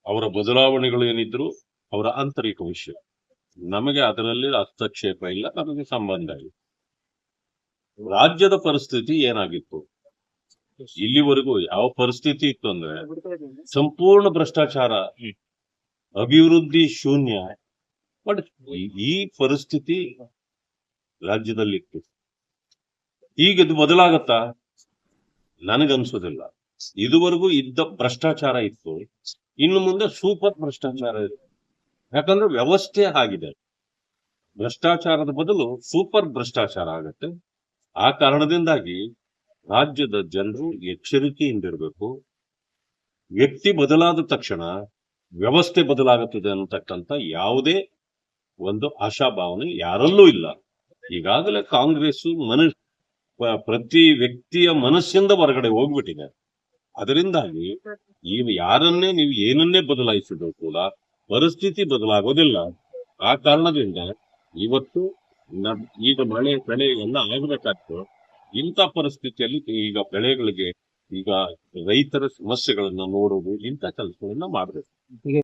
ಅವರ ಬದಲಾವಣೆಗಳು ಏನಿದ್ರು ಅವರ ಆಂತರಿಕ ವಿಷಯ. ನಮಗೆ ಅದರಲ್ಲಿ ಹಸ್ತಕ್ಷೇಪ ಇಲ್ಲ, ನಮಗೆ ಸಂಬಂಧ ಇಲ್ಲ. ರಾಜ್ಯದ ಪರಿಸ್ಥಿತಿ ಏನಾಗಿತ್ತು, ಇಲ್ಲಿವರೆಗೂ ಯಾವ ಪರಿಸ್ಥಿತಿ ಇತ್ತು ಅಂದ್ರೆ ಸಂಪೂರ್ಣ ಭ್ರಷ್ಟಾಚಾರ, ಅಭಿವೃದ್ಧಿ ಶೂನ್ಯ. ಬಟ್ ಈ ಪರಿಸ್ಥಿತಿ ರಾಜ್ಯದಲ್ಲಿತ್ತು. ಈಗ ಇದು ಬದಲಾಗತ್ತಾ? ನನಗನ್ಸೋದಿಲ್ಲ. ಇದುವರೆಗೂ ಇದ್ದ ಭ್ರಷ್ಟಾಚಾರ ಇತ್ತು, ಇನ್ನು ಮುಂದೆ ಸೂಪರ್ ಭ್ರಷ್ಟಾಚಾರ ಇದೆ. ಯಾಕಂದ್ರೆ ವ್ಯವಸ್ಥೆ ಆಗಿದೆ. ಭ್ರಷ್ಟಾಚಾರದ ಬದಲು ಸೂಪರ್ ಭ್ರಷ್ಟಾಚಾರ ಆಗತ್ತೆ. ಆ ಕಾರಣದಿಂದಾಗಿ ರಾಜ್ಯದ ಜನರು ಎಚ್ಚರಿಕೆಯಿಂದಿರಬೇಕು. ವ್ಯಕ್ತಿ ಬದಲಾದ ತಕ್ಷಣ ವ್ಯವಸ್ಥೆ ಬದಲಾಗುತ್ತದೆ ಅನ್ನತಕ್ಕಂಥ ಯಾವುದೇ ಒಂದು ಆಶಾಭಾವನೆ ಯಾರಲ್ಲೂ ಇಲ್ಲ. ಈಗಾಗಲೇ ಕಾಂಗ್ರೆಸ್ ಪ್ರತಿ ವ್ಯಕ್ತಿಯ ಮನಸ್ಸಿಂದ ಹೊರಗಡೆ ಹೋಗ್ಬಿಟ್ಟಿದೆ. ಅದರಿಂದಾಗಿ ಯಾರನ್ನೇ ನೀವು ಏನನ್ನೇ ಬದಲಾಯಿಸಿದ್ರು ಕೂಡ ಪರಿಸ್ಥಿತಿ ಬದಲಾಗೋದಿಲ್ಲ. ಆ ಕಾರಣದಿಂದ ಇವತ್ತು ಈಗ ಬೆಳೆ ಎಲ್ಲ ಆಗಬೇಕಾಗ್ತದೆ. ಇಂಥ ಪರಿಸ್ಥಿತಿಯಲ್ಲಿ ಈಗ ಬೆಳೆಗಳಿಗೆ, ಈಗ ರೈತರ ಸಮಸ್ಯೆಗಳನ್ನ ನೋಡೋದು, ಇಂಥ ಕೆಲಸಗಳನ್ನ ಮಾಡಬೇಕು.